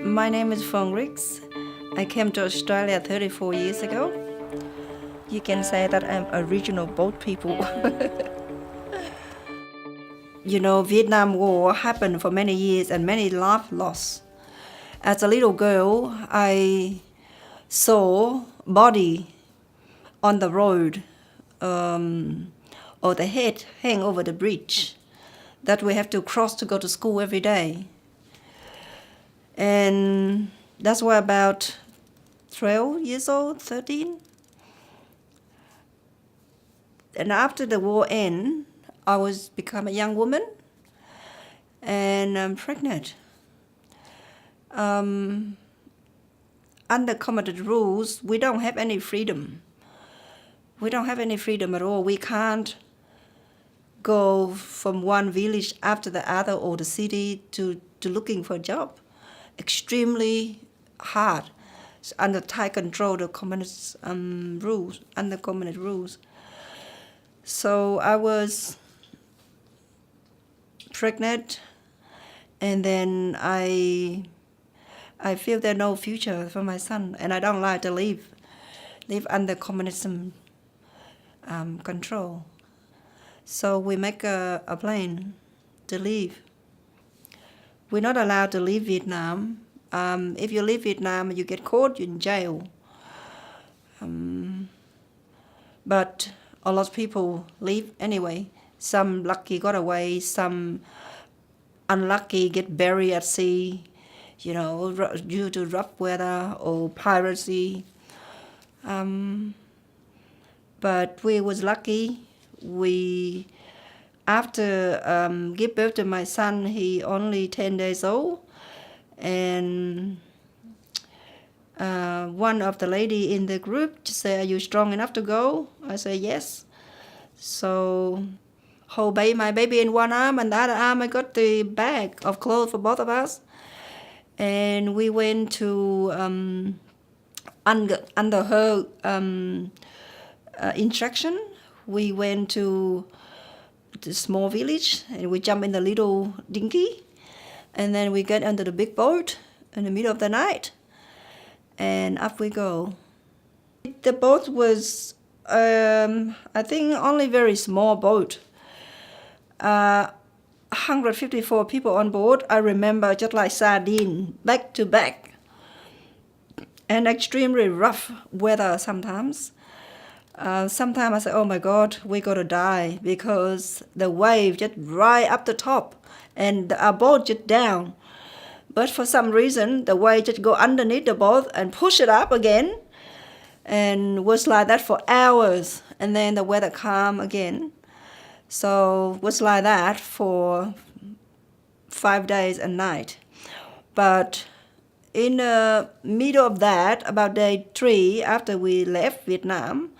My name is Phuong. I came to Australia 34 years ago. You can say that I'm a regional boat people. Vietnam War happened for many years and many lives lost. As a little girl, I saw body on the road, or the head hang over the bridge that we have to cross to go to school every day. And that's why about 12 years old, 13. And after the war ended, I was become a young woman and I'm pregnant. Under committed rules, we don't have any freedom. We don't have any freedom at all. We can't go from one village after the other or the city to looking for a job. Extremely hard. It's under tight control, the communist rules, under communist rules. So I was pregnant, and then I feel there's no future for my son, and I don't like to live under communism control. So we make a plan to leave. We're not allowed to leave Vietnam. If you leave Vietnam, you get caught, you're in jail. But a lot of people leave anyway. Some lucky got away, some unlucky get buried at sea, due to rough weather or piracy. But we was lucky. After give birth to my son, he only 10 days old, and one of the lady in the group said, "Are you strong enough to go?" I said, "Yes." So hold my baby in one arm, and the other arm I got the bag of clothes for both of us, and we went to under her instruction. We went to the small village and we jump in the little dinghy, and then we get under the big boat in the middle of the night, and up we go. The boat was I think only very small boat. 154 people on board. I remember just like sardine, back to back, and extremely rough weather sometimes. Sometimes I say, "Oh my God, we're gonna die," because the wave just right up the top and our boat just down. But for some reason, the wave just go underneath the boat and push it up again, and was like that for hours. And then the weather calm again. So was like that for 5 days and night. But in the middle of that, about day 3 after we left Vietnam,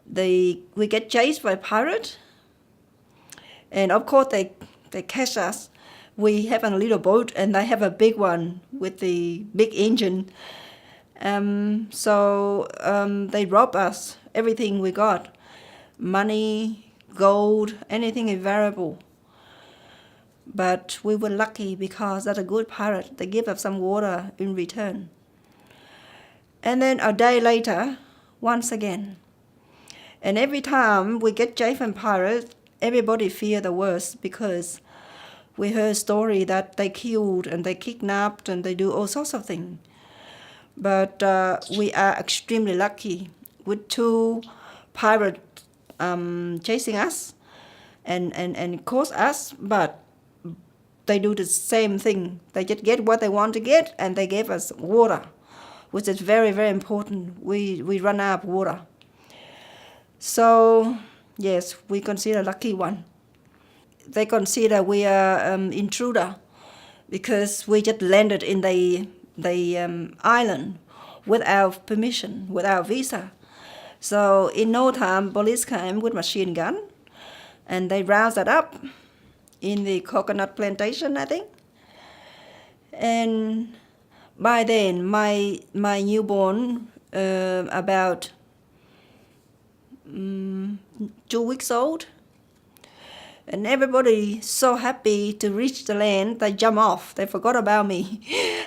we get chased by pirates, and of course they catch us. We have a little boat and they have a big one with the big engine. So they rob us, everything we got, money, gold, anything is valuable. But we were lucky because that's a good pirate. They give us some water in return. And then a day later, once again. And every time we get chased from pirates, everybody fear the worst, because we heard story that they killed and they kidnapped and they do all sorts of things. But we are extremely lucky with 2 pirates chasing us and cause us, but they do the same thing. They just get what they want to get, and they gave us water, which is very, very important. We run out of water. So, yes, we consider lucky one. They consider we are intruder because we just landed in the island without permission, without visa. So in no time, police came with machine gun, and they roused us up in the coconut plantation, I think. And by then, my newborn, about 2 weeks old. And everybody so happy to reach the land, they jump off. They forgot about me.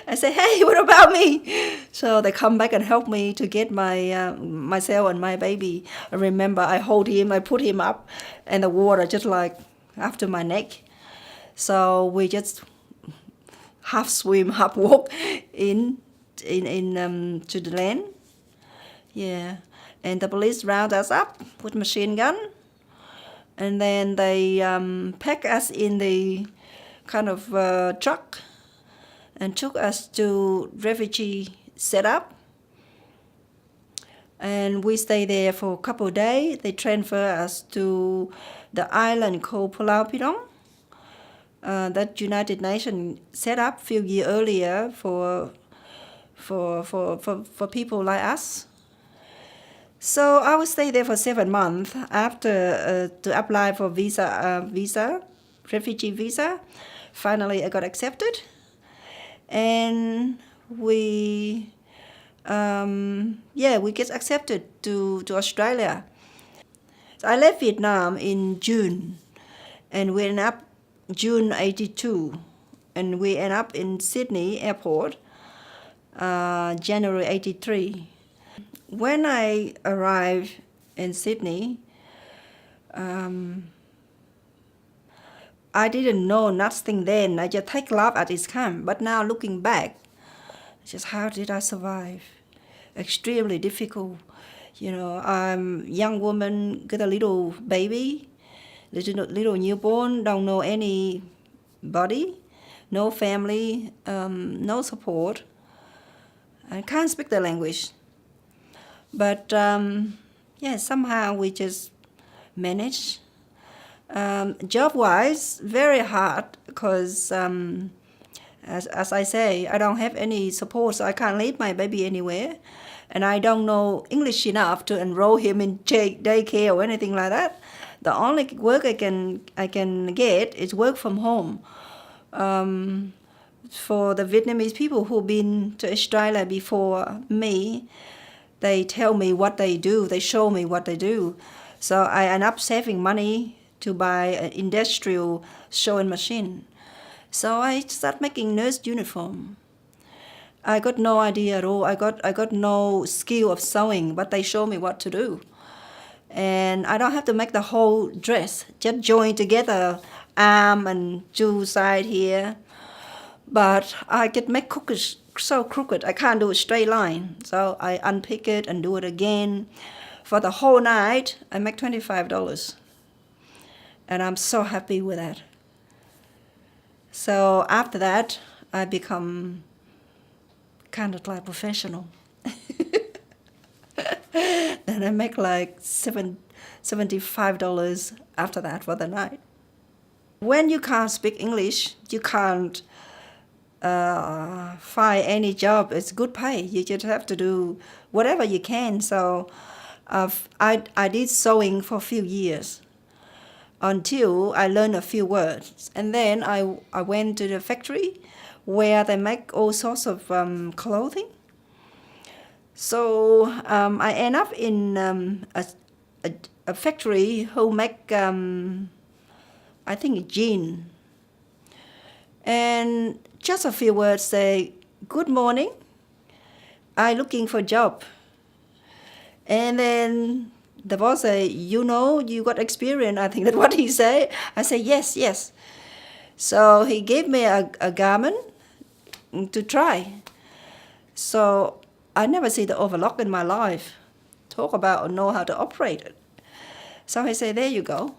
I say, hey, what about me? So they come back and help me to get myself and my baby. I remember I hold him, I put him up, and the water just like after my neck. So we just half swim, half walk in to the land. Yeah, and the police round us up with machine gun. And then they packed us in the kind of truck and took us to refugee setup. And we stayed there for a couple of days. They transferred us to the island called Pulau Pidong. That United Nations set up a few years earlier for people like us. So I would stay there for 7 months after to apply for refugee visa. Finally, I got accepted, and we get accepted to Australia. So I left Vietnam in June, and we ended up June '82, and we end up in Sydney airport January '83. When I arrived in Sydney, I didn't know nothing then. I just take love at its time. But now looking back, just how did I survive? Extremely difficult. I'm a young woman, got a little baby, little newborn, don't know anybody, no family, no support. I can't speak the language. But somehow we just manage. Job-wise, very hard because, as I say, I don't have any support, so I can't leave my baby anywhere, and I don't know English enough to enroll him in daycare or anything like that. The only work I can get is work from home. For the Vietnamese people who've been to Australia before me, they tell me what they do. They show me what they do. So I end up saving money to buy an industrial sewing machine. So I start making nurse uniform. I got no idea at all. I got no skill of sewing, but they show me what to do. And I don't have to make the whole dress. Just join together arm and two side here. But I can make cookies so crooked, I can't do a straight line. So I unpick it and do it again. For the whole night, I make $25. And I'm so happy with that. So after that, I become kind of like professional. Then I make like $75 after that for the night. When you can't speak English, you can't find any job. It's good pay. You just have to do whatever you can. So I did sewing for a few years until I learned a few words. And then I went to the factory where they make all sorts of clothing. So I end up in a factory who make, I think, jean. And just a few words say, good morning, I'm looking for a job. And then the boss say, you got experience. I think that's what he say. I say, yes. So he gave me a garment to try. So I never see the overlock in my life. Talk about know how to operate it. So he said, there you go.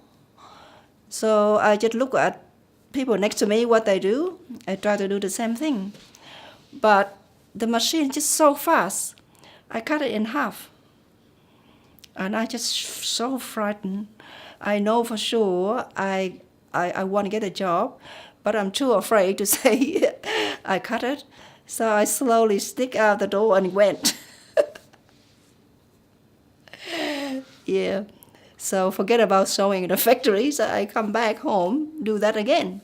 So I just look at people next to me, what they do. I try to do the same thing. But the machine is just so fast. I cut it in half. And I just so frightened. I know for sure I want to get a job, but I'm too afraid to say I cut it. So I slowly stick out the door and went. Yeah. So forget about sewing in the factory. So I come back home, do that again.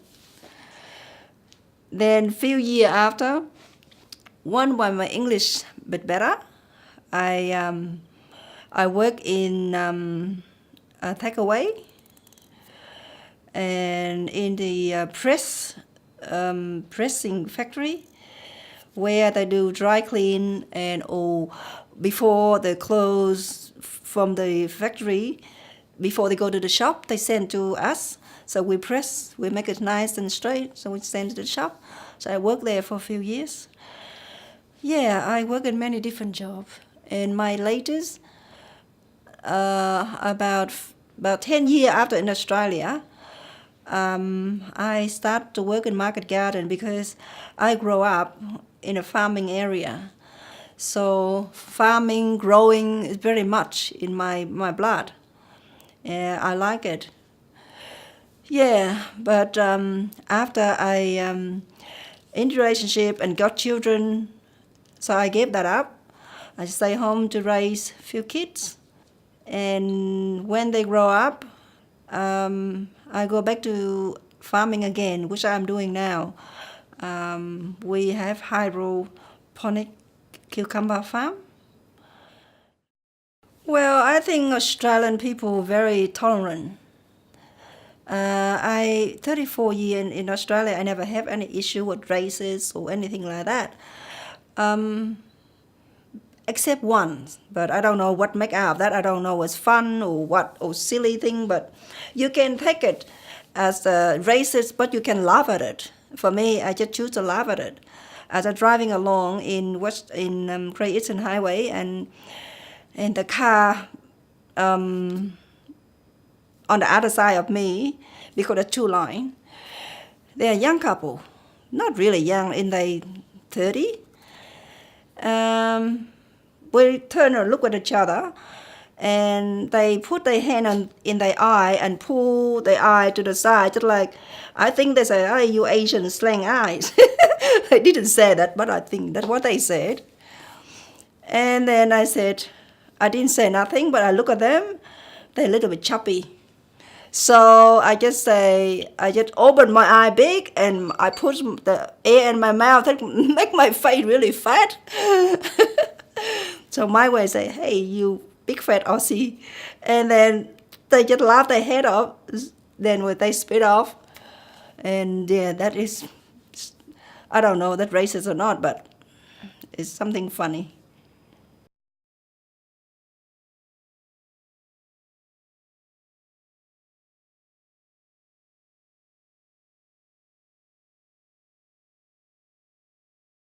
Then few years after, when my English bit better, I I work in a takeaway and in the pressing factory where they do dry clean and before the clothes from the factory, before they go to the shop, they send to us. So we press, we make it nice and straight, so we send to the shop. So I worked there for a few years. Yeah, I work in many different jobs. And my latest, about 10 years after in Australia, I started to work in market garden because I grew up in a farming area. So farming, growing is very much in my blood. I like it. Yeah, but after I in relationship and got children, so I gave that up. I stay home to raise a few kids. And when they grow up, I go back to farming again, which I'm doing now. We have hydroponic cucumber farm. Well, I think Australian people very tolerant. I 34 years in Australia. I never have any issue with races or anything like that, except once. But I don't know what make out of that. I don't know it's fun or what or silly thing. But you can take it as a racist, but you can laugh at it. For me, I just choose to laugh at it. As I'm driving along in Great Eastern Highway and the car on the other side of me, because there's two lines, they're a young couple, not really young, in their 30s. We turn and look at each other, and they put their hand in their eye and pull their eye to the side, just like, I think they say, "Oh, you Asian slang eyes." I didn't say that, but I think that's what they said. And then I said, I didn't say nothing, but I look at them, they're a little bit chubby. So I just open my eye big and I put the air in my mouth and make my face really fat. So my way say, "Hey, you big fat Aussie," and then they just laugh their head off. Then when they spit off, and yeah, that is, I don't know that racist or not, but it's something funny.